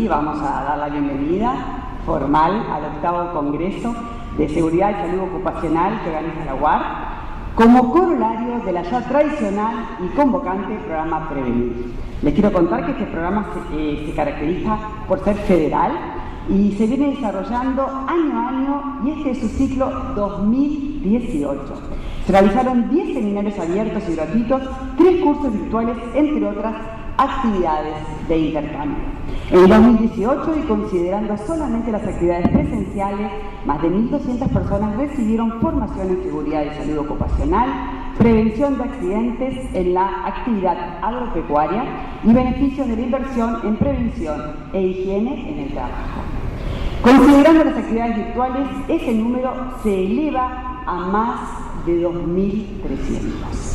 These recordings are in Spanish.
sí, vamos a dar la bienvenida formal al 8º Congreso de Seguridad y Salud Ocupacional que organiza la UAR, como corolario de la ya tradicional y convocante programa Prevenir. Les quiero contar que este programa se caracteriza por ser federal y se viene desarrollando año a año, y este es su ciclo 2018. Se realizaron 10 seminarios abiertos y gratuitos, 3 cursos virtuales, entre otras actividades de intercambio. En el 2018, y considerando solamente las actividades presenciales, más de 1.200 personas recibieron formación en seguridad y salud ocupacional, prevención de accidentes en la actividad agropecuaria y beneficios de la inversión en prevención e higiene en el trabajo. Considerando las actividades virtuales, ese número se eleva a más de 2.300.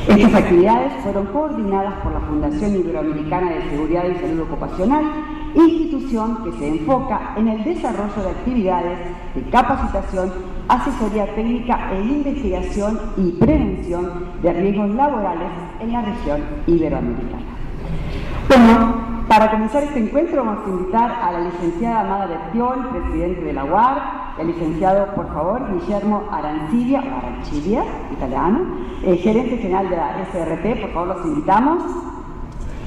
Estas actividades fueron coordinadas por la Fundación Iberoamericana de Seguridad y Salud Ocupacional, institución que se enfoca en el desarrollo de actividades de capacitación, asesoría técnica e investigación y prevención de riesgos laborales en la región iberoamericana. Bueno, para comenzar este encuentro vamos a invitar a la licenciada Amada Bertiol, presidente de la UAR, el licenciado, por favor, Guillermo Arancibia, italiano, gerente general de la SRT, por favor los invitamos.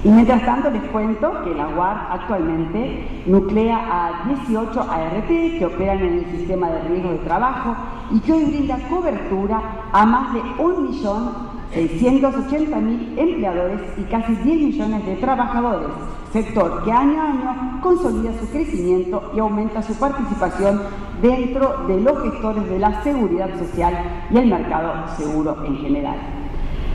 Y mientras tanto les cuento que la UAR actualmente nuclea a 18 ART que operan en el sistema de riesgo de trabajo y que hoy brinda cobertura a más de 1.680.000 empleadores y casi 10 millones de trabajadores, sector que año a año consolida su crecimiento y aumenta su participación dentro de los gestores de la seguridad social y el mercado seguro en general.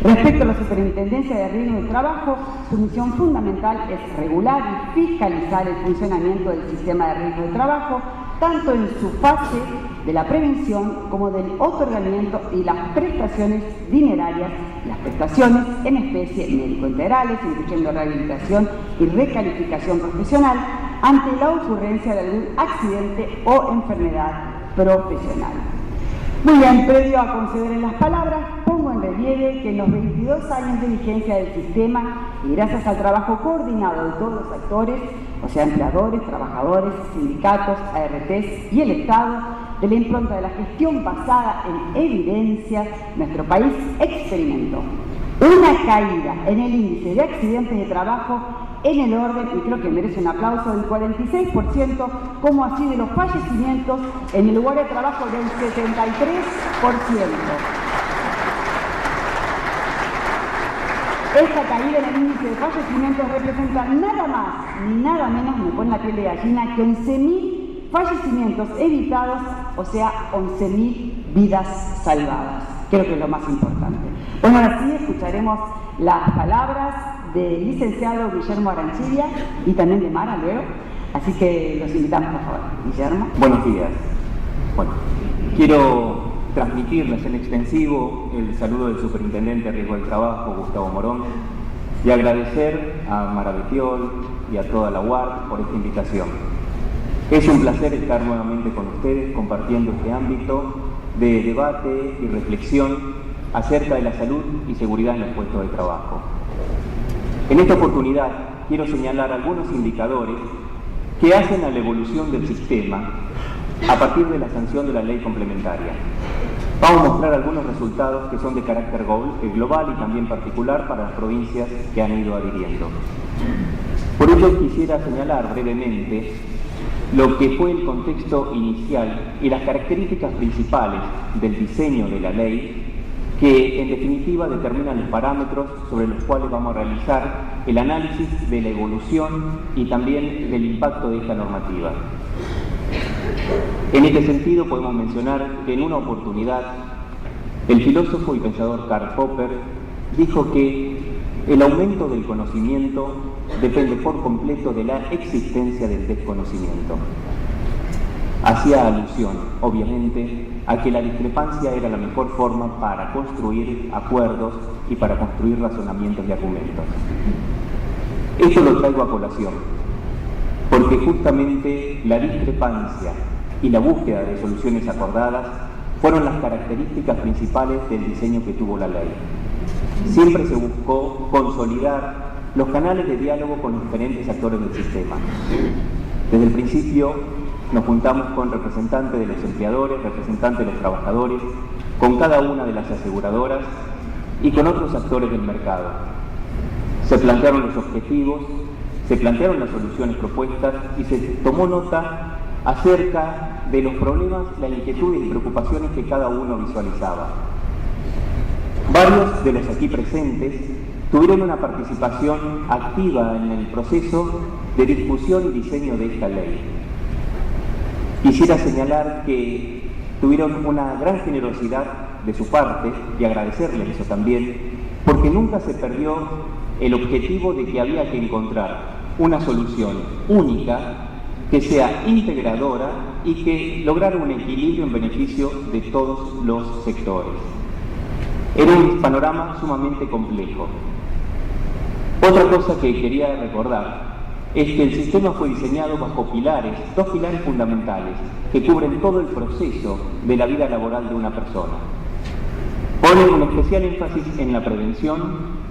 Respecto a la Superintendencia de Riesgo de Trabajo, su misión fundamental es regular y fiscalizar el funcionamiento del sistema de riesgo de trabajo, tanto en su fase de la prevención como del otorgamiento y las prestaciones dinerarias, las prestaciones en especie médico-integrales, incluyendo rehabilitación y recalificación profesional, ante la ocurrencia de algún accidente o enfermedad profesional. Muy bien, previo a conceder las palabras, pongo en relieve que en los 22 años de vigencia del sistema, y gracias al trabajo coordinado de todos los actores, o sea, empleadores, trabajadores, sindicatos, ARTs y el Estado, de la impronta de la gestión basada en evidencias, nuestro país experimentó una caída en el índice de accidentes de trabajo en el orden, y creo que merece un aplauso, del 46%, como así de los fallecimientos en el lugar de trabajo del 73%. Esta caída en el índice de fallecimientos representa nada más ni nada menos, me pone la piel de gallina, que 11.000 fallecimientos evitados, o sea, 11.000 vidas salvadas. Creo que es lo más importante. Bueno, ahora sí escucharemos las palabras del licenciado Guillermo Arancibia y también de Mara luego. Así que los invitamos, por favor. Guillermo. Buenos días. Bueno, quiero transmitirles en extensivo el saludo del Superintendente de Riesgo del Trabajo, Gustavo Morón, y agradecer a Mara Bertiol y a toda la UAR por esta invitación. Es un placer estar nuevamente con ustedes compartiendo este ámbito de debate y reflexión acerca de la salud y seguridad en los puestos de trabajo. En esta oportunidad quiero señalar algunos indicadores que hacen a la evolución del sistema a partir de la sanción de la ley complementaria. Vamos a mostrar algunos resultados que son de carácter global y también particular para las provincias que han ido adhiriendo. Por ello quisiera señalar brevemente lo que fue el contexto inicial y las características principales del diseño de la ley, que en definitiva determinan los parámetros sobre los cuales vamos a realizar el análisis de la evolución y también del impacto de esta normativa. En este sentido podemos mencionar que en una oportunidad el filósofo y pensador Karl Popper dijo que el aumento del conocimiento depende por completo de la existencia del desconocimiento. Hacía alusión, obviamente, a que la discrepancia era la mejor forma para construir acuerdos y para construir razonamientos y argumentos. Esto lo traigo a colación, porque justamente la discrepancia y la búsqueda de soluciones acordadas fueron las características principales del diseño que tuvo la ley. Siempre se buscó consolidar los canales de diálogo con los diferentes actores del sistema. Desde el principio nos juntamos con representantes de los empleadores, representantes de los trabajadores, con cada una de las aseguradoras y con otros actores del mercado. Se plantearon los objetivos, se plantearon las soluciones propuestas y se tomó nota acerca de los problemas, las inquietudes y preocupaciones que cada uno visualizaba. Varios de los aquí presentes tuvieron una participación activa en el proceso de discusión y diseño de esta ley. Quisiera señalar que tuvieron una gran generosidad de su parte, y agradecerles eso también, porque nunca se perdió el objetivo de que había que encontrar una solución única, que sea integradora y que lograra un equilibrio en beneficio de todos los sectores. Era un panorama sumamente complejo. Otra cosa que quería recordar es que el sistema fue diseñado bajo pilares, dos pilares fundamentales, que cubren todo el proceso de la vida laboral de una persona. Pone un especial énfasis en la prevención,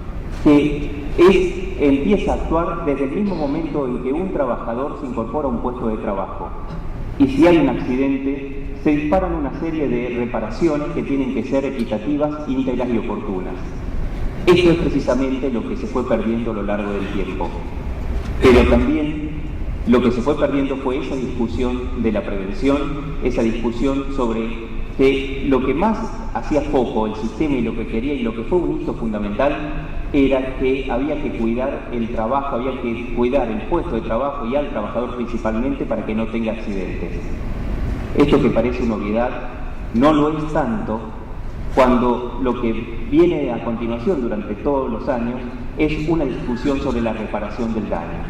que empieza a actuar desde el mismo momento en que un trabajador se incorpora a un puesto de trabajo. Y si hay un accidente, se disparan una serie de reparaciones que tienen que ser equitativas, íntegras y oportunas. Esto es precisamente lo que se fue perdiendo a lo largo del tiempo. Pero también lo que se fue perdiendo fue esa discusión de la prevención, esa discusión sobre que lo que más hacía foco el sistema y lo que quería y lo que fue un hito fundamental era que había que cuidar el trabajo, había que cuidar el puesto de trabajo y al trabajador principalmente para que no tenga accidentes. Esto que parece una obviedad no lo es tanto cuando lo que viene a continuación durante todos los años es una discusión sobre la reparación del daño.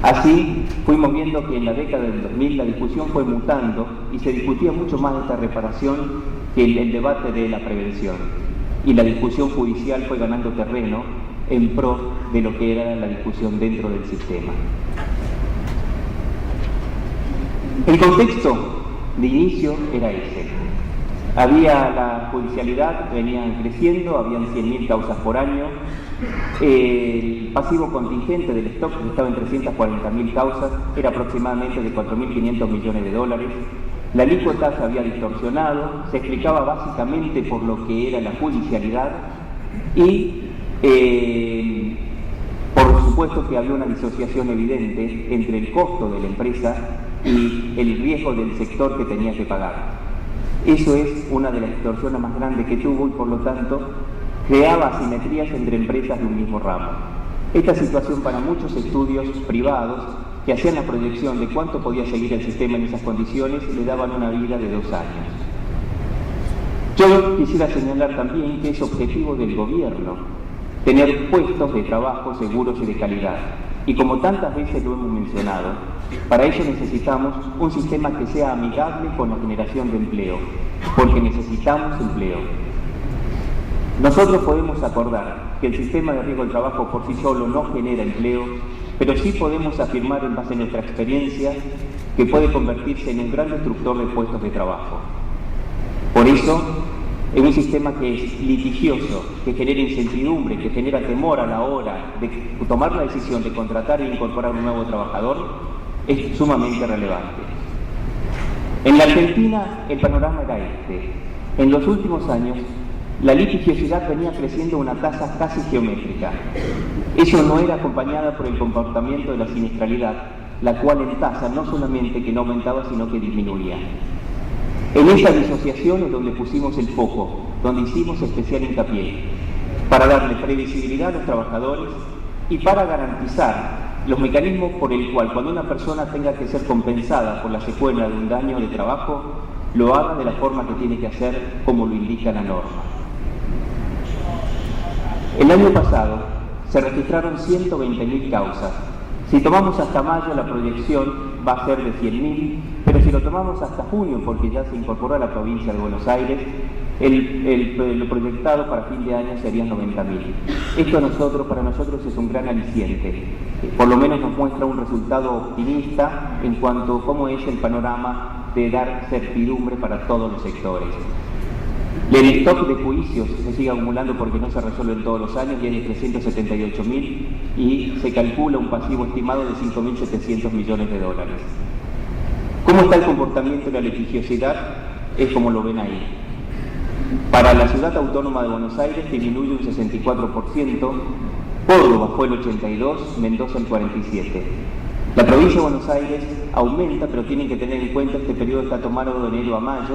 Así fuimos viendo que en la década del 2000 la discusión fue mutando y se discutía mucho más esta reparación que el debate de la prevención. Y la discusión judicial fue ganando terreno en pro de lo que era la discusión dentro del sistema. El contexto de inicio era ese. Había la judicialidad, venían creciendo, habían 100.000 causas por año. El pasivo contingente del stock estaba en 340.000 causas, era aproximadamente de 4.500 millones de dólares. La alícuota se había distorsionado, se explicaba básicamente por lo que era la judicialidad y por supuesto que había una disociación evidente entre el costo de la empresa y el riesgo del sector que tenía que pagar. Eso es una de las distorsiones más grandes que tuvo y por lo tanto creaba asimetrías entre empresas de un mismo ramo. Esta situación para muchos estudios privados que hacían la proyección de cuánto podía seguir el sistema en esas condiciones le daban una vida de 2 años. Yo quisiera señalar también que es objetivo del gobierno tener puestos de trabajo seguros y de calidad. Y como tantas veces lo hemos mencionado, para ello necesitamos un sistema que sea amigable con la generación de empleo, porque necesitamos empleo. Nosotros podemos acordar que el sistema de riesgo del trabajo por sí solo no genera empleo, pero sí podemos afirmar en base a nuestra experiencia que puede convertirse en un gran destructor de puestos de trabajo. Por eso, en un sistema que es litigioso, que genera incertidumbre, que genera temor a la hora de tomar la decisión de contratar e incorporar un nuevo trabajador, es sumamente relevante. En la Argentina el panorama era este. En los últimos años la litigiosidad venía creciendo a una tasa casi geométrica. Eso no era acompañada por el comportamiento de la siniestralidad, la cual en tasa no solamente que no aumentaba, sino que disminuía. En esa disociación es donde pusimos el foco, donde hicimos especial hincapié, para darle previsibilidad a los trabajadores y para garantizar los mecanismos por el cual cuando una persona tenga que ser compensada por la secuela de un daño de trabajo, lo haga de la forma que tiene que hacer como lo indica la norma. El año pasado se registraron 120.000 causas. Si tomamos hasta mayo la proyección va a ser de 100.000, pero si lo tomamos hasta junio, porque ya se incorporó a la provincia de Buenos Aires, lo proyectado para fin de año serían 90.000. Esto para nosotros es un gran aliciente. Por lo menos nos muestra un resultado optimista en cuanto a cómo es el panorama de dar certidumbre para todos los sectores. El stock de juicios se sigue acumulando porque no se resuelven todos los años y es de 378.000 y se calcula un pasivo estimado de 5.700 millones de dólares. ¿Cómo está el comportamiento de la litigiosidad? Es como lo ven ahí. Para la Ciudad Autónoma de Buenos Aires disminuye un 64%, Córdoba fue el 82%, Mendoza el 47%. La provincia de Buenos Aires aumenta, pero tienen que tener en cuenta este periodo está tomado de enero a mayo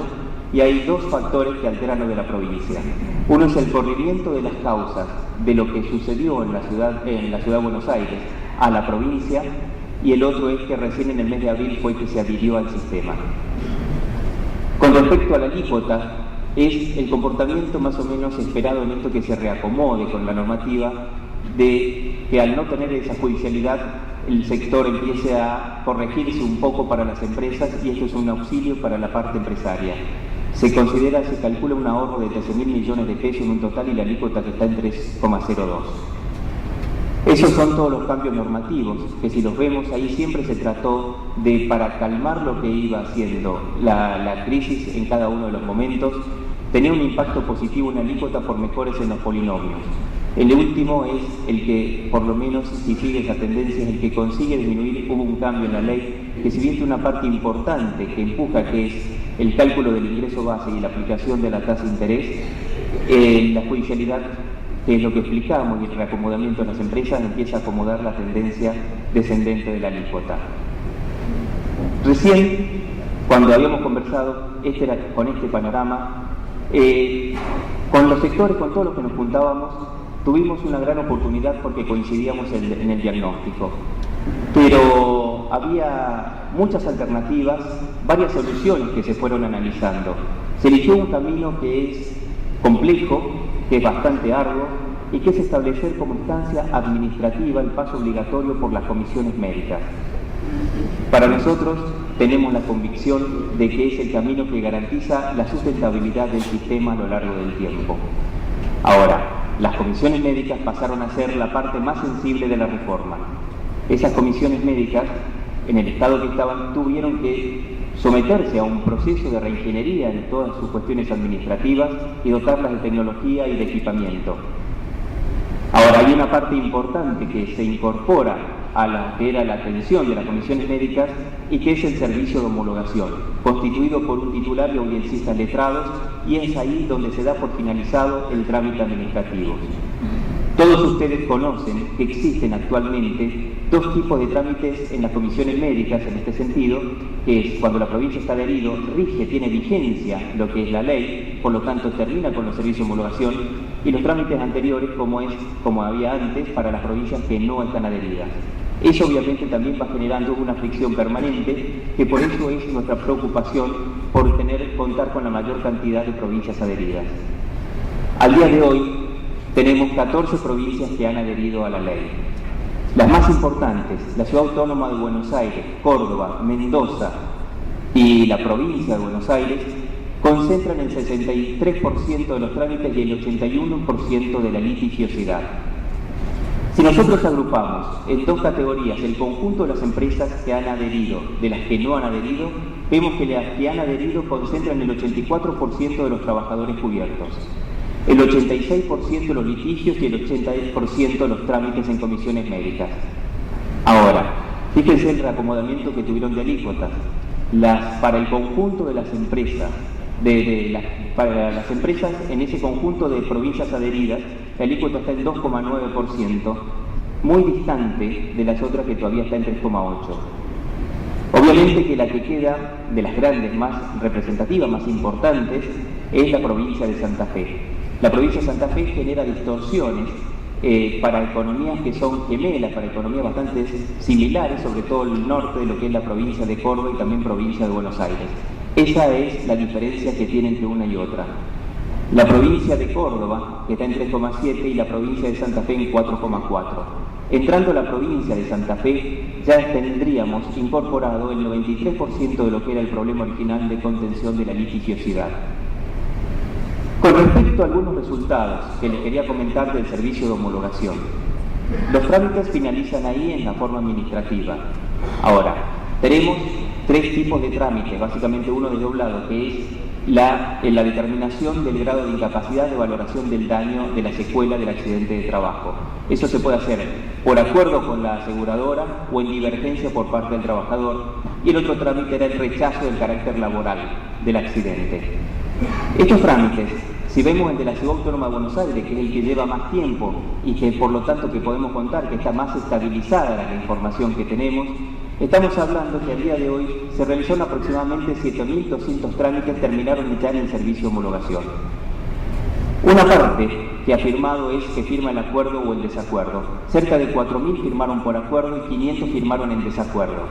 y hay dos factores que alteran lo de la provincia. Uno es el corrimiento de las causas de lo que sucedió en la ciudad de Buenos Aires a la provincia y el otro es que recién en el mes de abril fue que se adhirió al sistema. Con respecto a la alícuota, es el comportamiento más o menos esperado en esto que se reacomode con la normativa de que al no tener esa judicialidad el sector empiece a corregirse un poco para las empresas y esto es un auxilio para la parte empresaria. Se calcula un ahorro de 13.000 millones de pesos en un total y la alícuota que está en 3,02. Esos son todos los cambios normativos, que si los vemos ahí siempre se trató de, para calmar lo que iba haciendo la crisis en cada uno de los momentos, tener un impacto positivo en la alícuota por mejores en los polinomios. El último es el que, por lo menos si sigue esa tendencia, es el que consigue disminuir. Hubo un cambio en la ley que si bien tiene una parte importante que empuja, que es el cálculo del ingreso base y la aplicación de la tasa de interés, la judicialidad, que es lo que explicamos, y el reacomodamiento de las empresas empieza a acomodar la tendencia descendente de la alícuota. Recién, cuando habíamos conversado, con este panorama, con los sectores, con todos los que nos juntábamos, tuvimos una gran oportunidad porque coincidíamos en el diagnóstico. Pero había muchas alternativas, varias soluciones que se fueron analizando. Se eligió un camino que es complejo, que es bastante arduo y que es establecer como instancia administrativa el paso obligatorio por las comisiones médicas. Para nosotros tenemos la convicción de que es el camino que garantiza la sustentabilidad del sistema a lo largo del tiempo. Ahora, las comisiones médicas pasaron a ser la parte más sensible de la reforma. Esas comisiones médicas, en el estado que estaban, tuvieron que someterse a un proceso de reingeniería en todas sus cuestiones administrativas y dotarlas de tecnología y de equipamiento. Ahora, hay una parte importante que se incorpora a la que era la atención de las comisiones médicas y que es el servicio de homologación, constituido por un titular y audiencias letrados, y es ahí donde se da por finalizado el trámite administrativo. Todos ustedes conocen que existen actualmente dos tipos de trámites en las comisiones médicas en este sentido, que es cuando la provincia está adherido, rige, tiene vigencia lo que es la ley, por lo tanto termina con los servicios de homologación, y los trámites anteriores como había antes para las provincias que no están adheridas. Eso obviamente también va generando una fricción permanente, que por eso es nuestra preocupación por contar con la mayor cantidad de provincias adheridas. Al día de hoy tenemos 14 provincias que han adherido a la ley. Las más importantes, la Ciudad Autónoma de Buenos Aires, Córdoba, Mendoza y la provincia de Buenos Aires, concentran el 63% de los trámites y el 81% de la litigiosidad. Si nosotros agrupamos en dos categorías el conjunto de las empresas que han adherido de las que no han adherido, vemos que las que han adherido concentran el 84% de los trabajadores cubiertos, el 86% de los litigios y el 80% de los trámites en comisiones médicas. Ahora, fíjense el reacomodamiento que tuvieron de alícuotas. Para el conjunto de las empresas, para las empresas en ese conjunto de provincias adheridas, la alícuota está en 2,9%, muy distante de las otras que todavía está en 3,8%. Obviamente que la que queda de las grandes más representativas, más importantes, es la provincia de Santa Fe. La provincia de Santa Fe genera distorsiones para economías que son gemelas, para economías bastante similares, sobre todo el norte de lo que es la provincia de Córdoba y también provincia de Buenos Aires. Esa es la diferencia que tiene entre una y otra. La provincia de Córdoba, que está en 3,7, y la provincia de Santa Fe en 4,4. Entrando a la provincia de Santa Fe, ya tendríamos incorporado el 93% de lo que era el problema original de contención de la litigiosidad. Con respecto a algunos resultados que les quería comentar del servicio de homologación, los trámites finalizan ahí en la forma administrativa. Ahora, tenemos tres tipos de trámites, básicamente uno desdoblado, que es en la determinación del grado de incapacidad de valoración del daño de la secuela del accidente de trabajo. Eso se puede hacer por acuerdo con la aseguradora o en divergencia por parte del trabajador, y el otro trámite era el rechazo del carácter laboral del accidente. Estos trámites, si vemos el de la Ciudad Autónoma de Buenos Aires, que es el que lleva más tiempo y que por lo tanto que podemos contar que está más estabilizada la información que tenemos, estamos hablando que a día de hoy se realizaron aproximadamente 7.200 trámites, terminaron ya en el servicio de homologación. Una parte que ha firmado es que firma el acuerdo o el desacuerdo. Cerca de 4.000 firmaron por acuerdo y 500 firmaron en desacuerdo.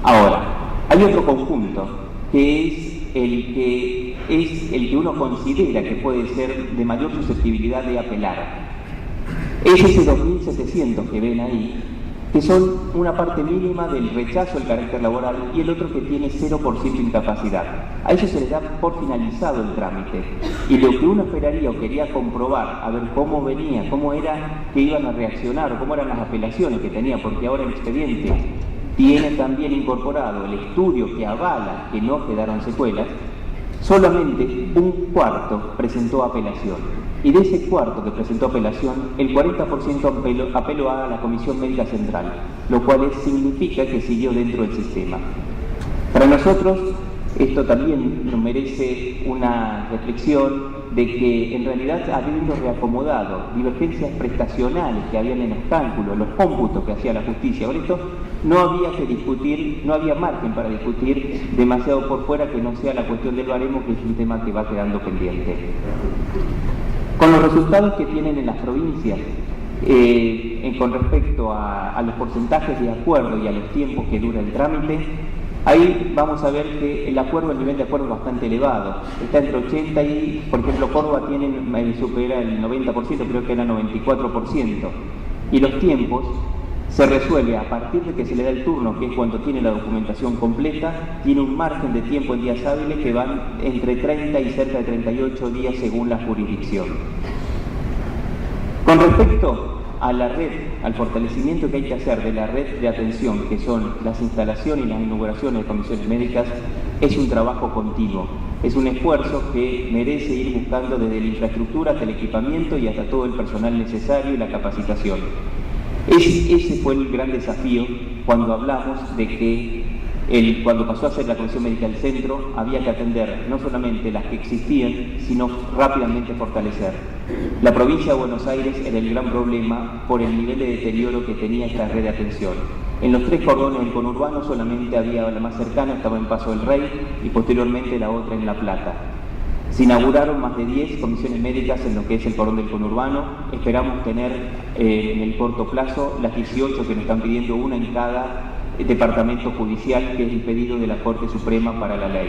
Ahora, hay otro conjunto que es el que uno considera que puede ser de mayor susceptibilidad de apelar. Es ese 2.700 que ven ahí, que son una parte mínima del rechazo del carácter laboral y el otro que tiene 0% incapacidad. A eso se le da por finalizado el trámite. Y lo que uno esperaría o quería comprobar, a ver cómo venía, cómo era que iban a reaccionar o cómo eran las apelaciones que tenía, porque ahora el expediente tiene también incorporado el estudio que avala que no quedaron secuelas, solamente un cuarto presentó apelación. Y de ese cuarto que presentó apelación, el 40% apeló a la Comisión Médica Central, lo cual significa que siguió dentro del sistema. Para nosotros, esto también nos merece una reflexión de que en realidad, habiendo reacomodado divergencias prestacionales que habían en los cálculos, los cómputos que hacía la justicia, por esto no había que discutir, no había margen para discutir demasiado por fuera que no sea la cuestión del baremo, que es un tema que va quedando pendiente. Con los resultados que tienen en las provincias, con respecto a los porcentajes de acuerdo y a los tiempos que dura el trámite, ahí vamos a ver que el nivel de acuerdo es bastante elevado. Está entre 80 y, por ejemplo, Córdoba supera el 90%, creo que era 94%. Y los tiempos se resuelve a partir de que se le da el turno, que es cuando tiene la documentación completa, tiene un margen de tiempo en días hábiles que van entre 30 y cerca de 38 días según la jurisdicción. Con respecto a la red, al fortalecimiento que hay que hacer de la red de atención, que son las instalaciones y las inauguraciones de comisiones médicas, es un trabajo continuo. Es un esfuerzo que merece ir buscando desde la infraestructura hasta el equipamiento y hasta todo el personal necesario y la capacitación. Ese fue el gran desafío cuando hablamos de que cuando pasó a ser la Comisión Médica del Centro había que atender no solamente las que existían, sino rápidamente fortalecer. La provincia de Buenos Aires era el gran problema por el nivel de deterioro que tenía esta red de atención. En los 3 cordones del conurbano solamente había la más cercana, estaba en Paso del Rey, y posteriormente la otra en La Plata. Se inauguraron más de 10 comisiones médicas en lo que es el cordón del conurbano. Esperamos tener en el corto plazo las 18 que nos están pidiendo, una en cada departamento judicial, que es el pedido de la Corte Suprema para la ley.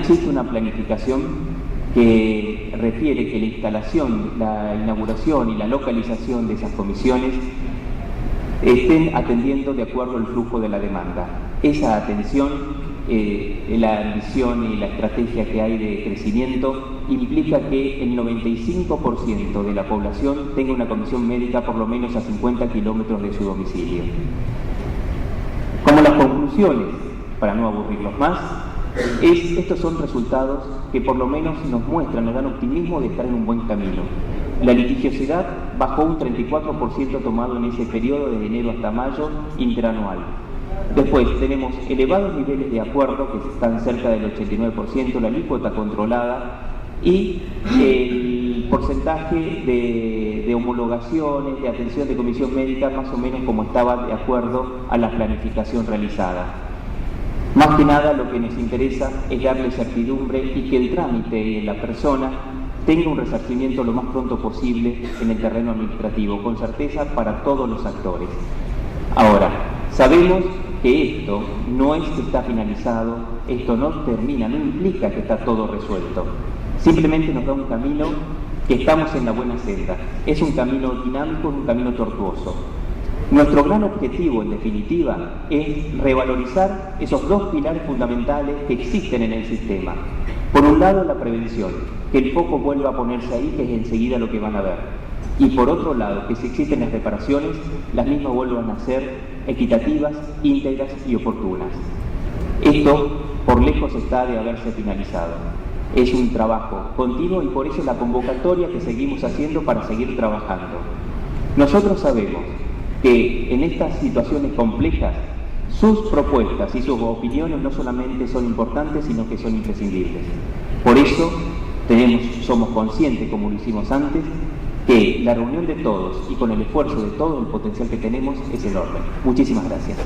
Existe una planificación que refiere que la instalación, la inauguración y la localización de esas comisiones estén atendiendo de acuerdo al flujo de la demanda. Esa atención, la ambición y la estrategia que hay de crecimiento implica que el 95% de la población tenga una comisión médica por lo menos a 50 kilómetros de su domicilio. Como las conclusiones, para no aburrirlos más, estos son resultados que por lo menos nos muestran, nos dan optimismo de estar en un buen camino. La litigiosidad bajó un 34% tomado en ese periodo de enero hasta mayo interanual. Después tenemos elevados niveles de acuerdo que están cerca del 89%, la alícuota controlada y el porcentaje de homologaciones, de atención de comisión médica más o menos como estaba de acuerdo a la planificación realizada. Más que nada lo que nos interesa es darle certidumbre y que el trámite y la persona tenga un resarcimiento lo más pronto posible en el terreno administrativo, con certeza para todos los actores. Ahora, sabemos que esto no es que está finalizado, esto no termina, no implica que está todo resuelto. Simplemente nos da un camino que estamos en la buena senda. Es un camino dinámico, un camino tortuoso. Nuestro gran objetivo, en definitiva, es revalorizar esos 2 pilares fundamentales que existen en el sistema. Por un lado, la prevención, que el foco vuelva a ponerse ahí, que es enseguida lo que van a ver. Y por otro lado, que si existen las reparaciones, las mismas vuelvan a ser equitativas, íntegras y oportunas. Esto por lejos está de haberse finalizado. Es un trabajo continuo y por eso la convocatoria que seguimos haciendo para seguir trabajando. Nosotros sabemos que en estas situaciones complejas sus propuestas y sus opiniones no solamente son importantes, sino que son imprescindibles. Por eso somos conscientes, como lo hicimos antes, que la reunión de todos y con el esfuerzo de todo el potencial que tenemos es enorme. Muchísimas gracias.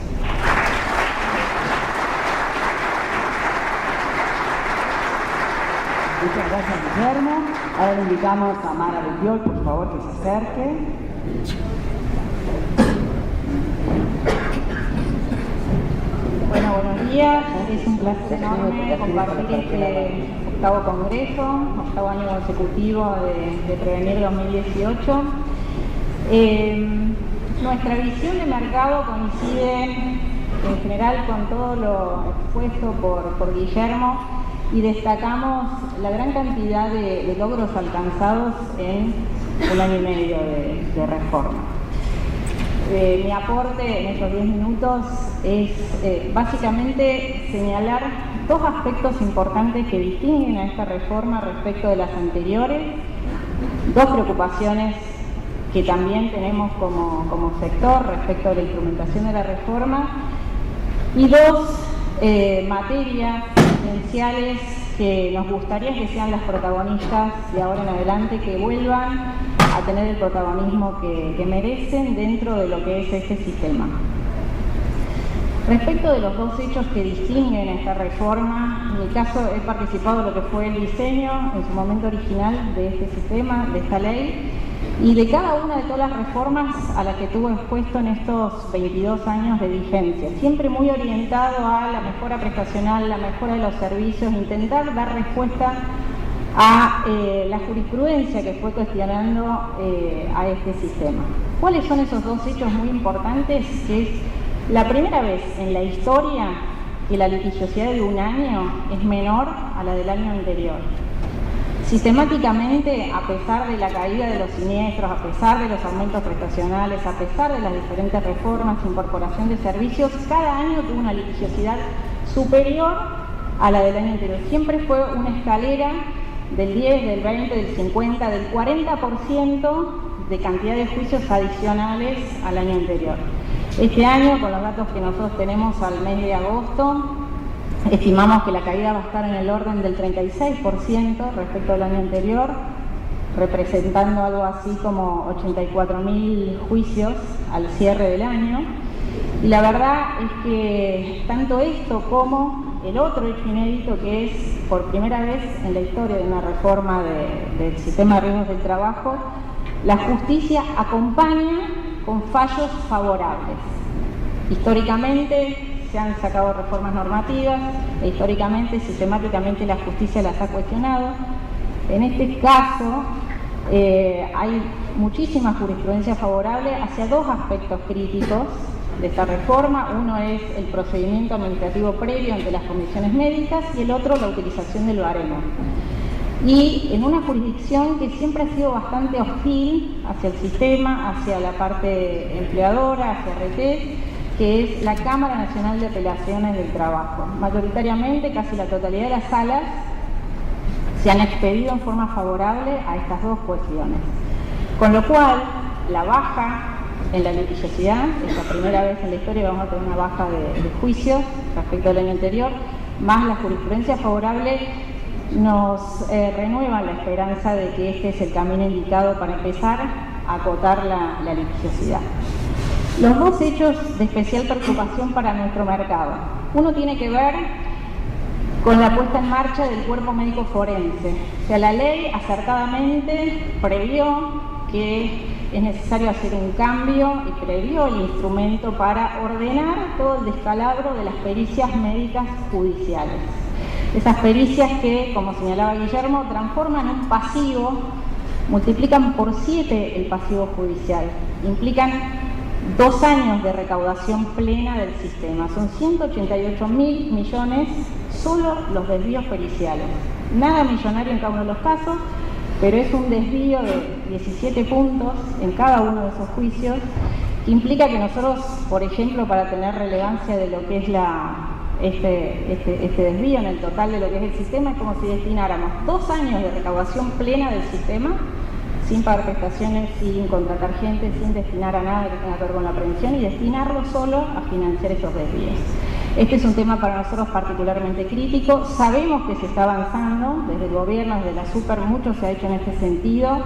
Muchas gracias, Guillermo. Ahora le invitamos a Mara Betiol, por favor, que se acerque. Bueno, buenos días. Es un placer enorme compartir este octavo congreso, octavo año consecutivo de Prevenir 2018. Nuestra visión de mercado coincide en general con todo lo expuesto por Guillermo y destacamos la gran cantidad de logros alcanzados en un año y medio de reforma. Mi aporte en estos 10 minutos es básicamente señalar dos aspectos importantes que distinguen a esta reforma respecto de las anteriores, dos preocupaciones que también tenemos como sector respecto a la instrumentación de la reforma y dos materias esenciales que nos gustaría que sean las protagonistas de ahora en adelante, que vuelvan a tener el protagonismo que merecen dentro de lo que es este sistema. Respecto de los dos hechos que distinguen esta reforma, en mi caso he participado en lo que fue el diseño en su momento original de este sistema, de esta ley, y de cada una de todas las reformas a las que tuvo expuesto en estos 22 años de vigencia, siempre muy orientado a la mejora prestacional, la mejora de los servicios, intentar dar respuesta a la jurisprudencia que fue cuestionando a este sistema. ¿Cuáles son esos dos hechos muy importantes? Que es la primera vez en la historia que la litigiosidad de un año es menor a la del año anterior. Sistemáticamente, a pesar de la caída de los siniestros, a pesar de los aumentos prestacionales, a pesar de las diferentes reformas, incorporación de servicios, cada año tuvo una litigiosidad superior a la del año anterior. Siempre fue una escalera del 10, del 20, del 50, del 40% de cantidad de juicios adicionales al año anterior. Este año, con los datos que nosotros tenemos al mes de agosto, estimamos que la caída va a estar en el orden del 36% respecto al año anterior, representando algo así como 84.000 juicios al cierre del año. Y la verdad es que tanto esto como el otro hecho inédito, que es por primera vez en la historia de una reforma del sistema de riesgos del trabajo, la justicia acompaña con fallos favorables. Históricamente se han sacado reformas normativas e históricamente, sistemáticamente la justicia las ha cuestionado. En este caso hay muchísima jurisprudencia favorable hacia dos aspectos críticos de esta reforma. Uno es el procedimiento administrativo previo ante las comisiones médicas y el otro la utilización del baremo. Y en una jurisdicción que siempre ha sido bastante hostil hacia el sistema, hacia la parte empleadora, hacia RT, que es la Cámara Nacional de Apelaciones del Trabajo. Mayoritariamente, casi la totalidad de las salas se han expedido en forma favorable a estas dos cuestiones. Con lo cual, la baja en la litigiosidad, es la primera vez en la historia que vamos a tener una baja de juicios respecto al año anterior, más la jurisprudencia favorable, nos renueva la esperanza de que este es el camino indicado para empezar a acotar la litigiosidad. Los dos hechos de especial preocupación para nuestro mercado. Uno tiene que ver con la puesta en marcha del cuerpo médico forense. O sea, la ley acertadamente previó que es necesario hacer un cambio y previó el instrumento para ordenar todo el descalabro de las pericias médicas judiciales. Esas pericias que, como señalaba Guillermo, transforman un pasivo, multiplican por 7 el pasivo judicial, implican 2 años de recaudación plena del sistema. Son 188.000 millones solo los desvíos periciales. Nada millonario en cada uno de los casos, pero es un desvío de 17 puntos en cada uno de esos juicios, que implica que nosotros, por ejemplo, para tener relevancia de lo que es este desvío en el total de lo que es el sistema. Es como si destináramos 2 años de recaudación plena del sistema, sin pagar prestaciones, sin contratar gente, sin destinar a nada que tenga que ver con la prevención, y destinarlo solo a financiar esos desvíos. Este es un tema para nosotros particularmente crítico. Sabemos que se está avanzando desde el gobierno, desde la Super, mucho se ha hecho en este sentido,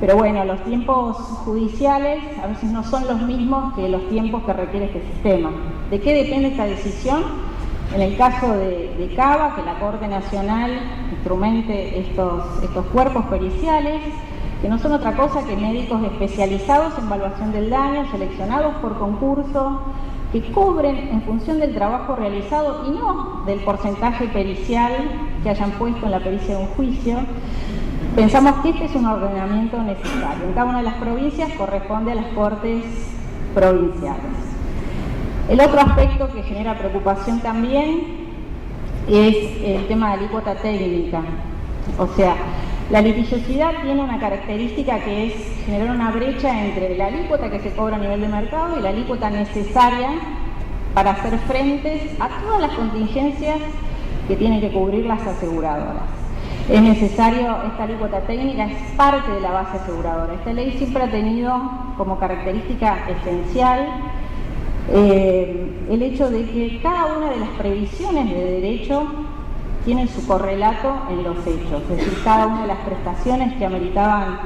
pero bueno, los tiempos judiciales a veces no son los mismos que los tiempos que requiere este sistema. ¿De qué depende esta decisión? En el caso de Cava, que la Corte Nacional instrumente estos cuerpos periciales, que no son otra cosa que médicos especializados en evaluación del daño, seleccionados por concurso, que cobren en función del trabajo realizado y no del porcentaje pericial que hayan puesto en la pericia de un juicio. Pensamos que este es un ordenamiento necesario. En cada una de las provincias corresponde a las cortes provinciales. El otro aspecto que genera preocupación también es el tema de alícuota técnica. O sea, la litigiosidad tiene una característica que es generar una brecha entre la alícuota que se cobra a nivel de mercado y la alícuota necesaria para hacer frente a todas las contingencias que tienen que cubrir las aseguradoras. Es necesario, esta alícuota técnica es parte de la base aseguradora. Esta ley siempre ha tenido como característica esencial el hecho de que cada una de las previsiones de derecho tienen su correlato en los hechos, es decir, cada una de las prestaciones que ameritaban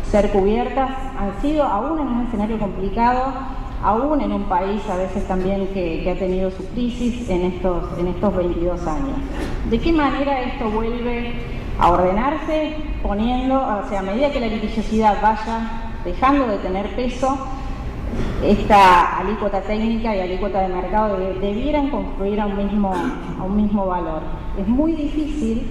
ser cubiertas han sido, aún en un escenario complicado, aún en un país a veces también que ha tenido su crisis en estos 22 años. ¿De qué manera esto vuelve a ordenarse? Poniendo, o sea, a medida que la litigiosidad vaya dejando de tener peso, esta alícuota técnica y alícuota de mercado debieran confluir a un mismo valor. Es muy difícil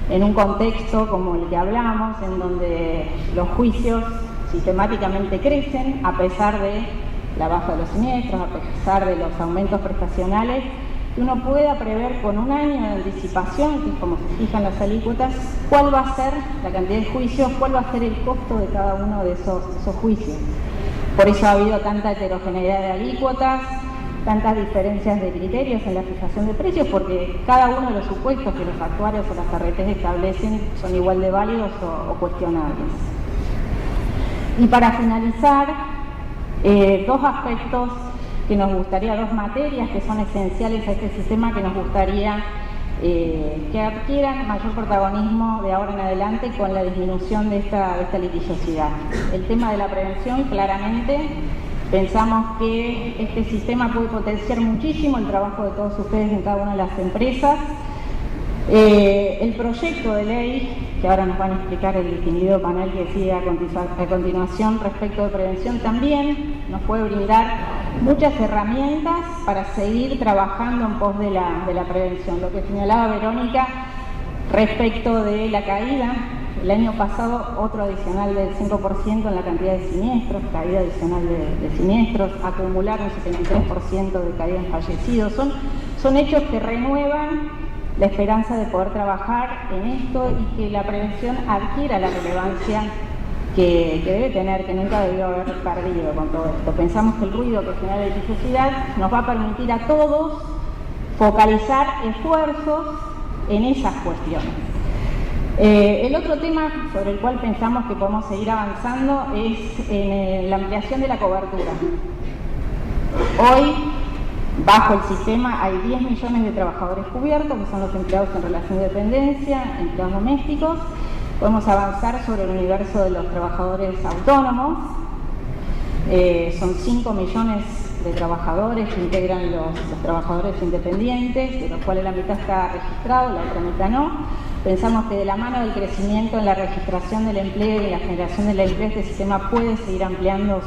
en un contexto como el que hablamos, en donde los juicios sistemáticamente crecen a pesar de la baja de los siniestros, a pesar de los aumentos prestacionales, que uno pueda prever con un año de anticipación, que es como se fijan las alícuotas, cuál va a ser la cantidad de juicios, cuál va a ser el costo de cada uno de esos juicios. Por eso ha habido tanta heterogeneidad de alícuotas, tantas diferencias de criterios en la fijación de precios, porque cada uno de los supuestos que los actuarios o las RTs establecen son igual de válidos o cuestionables. Y para finalizar, dos aspectos que nos gustaría, dos materias que son esenciales a este sistema que nos gustaría que adquieran mayor protagonismo de ahora en adelante con la disminución de esta litigiosidad. El tema de la prevención, claramente, pensamos que este sistema puede potenciar muchísimo el trabajo de todos ustedes en cada una de las empresas. El proyecto de ley, que ahora nos van a explicar el distinguido panel que sigue a continuación respecto de prevención, también nos puede brindar muchas herramientas para seguir trabajando en pos de la prevención. Lo que señalaba Verónica respecto de la caída, el año pasado otro adicional del 5% en la cantidad de siniestros, caída adicional de siniestros, acumular un 73% de caída en fallecidos. Son hechos que renuevan la esperanza de poder trabajar en esto y que la prevención adquiera la relevancia que debe tener, que nunca debió haber perdido con todo esto. Pensamos que el ruido que genera la litigiosidad nos va a permitir a todos focalizar esfuerzos en esas cuestiones. El otro tema sobre el cual pensamos que podemos seguir avanzando es en la ampliación de la cobertura. Hoy, bajo el sistema, hay 10 millones de trabajadores cubiertos, que son los empleados en relación de dependencia, empleados domésticos. Podemos avanzar sobre el universo de los trabajadores autónomos. Son 5 millones de trabajadores que integran los trabajadores independientes, de los cuales la mitad está registrado, la otra mitad no. Pensamos que de la mano del crecimiento en la registración del empleo y la generación del empleo, este sistema puede seguir ampliando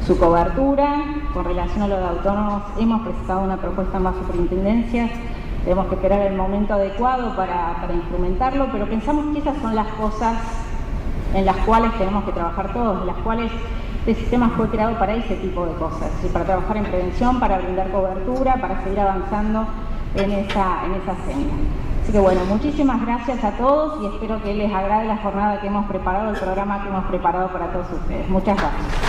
su cobertura. Con relación a lo de autónomos, hemos presentado una propuesta en más superintendencias. Tenemos que esperar el momento adecuado para instrumentarlo, pero pensamos que esas son las cosas en las cuales tenemos que trabajar todos, en las cuales este sistema fue creado para ese tipo de cosas, ¿sí? Para trabajar en prevención, para brindar cobertura, para seguir avanzando en esa senda. Así que bueno, muchísimas gracias a todos y espero que les agrade la jornada que hemos preparado, el programa que hemos preparado para todos ustedes. Muchas gracias.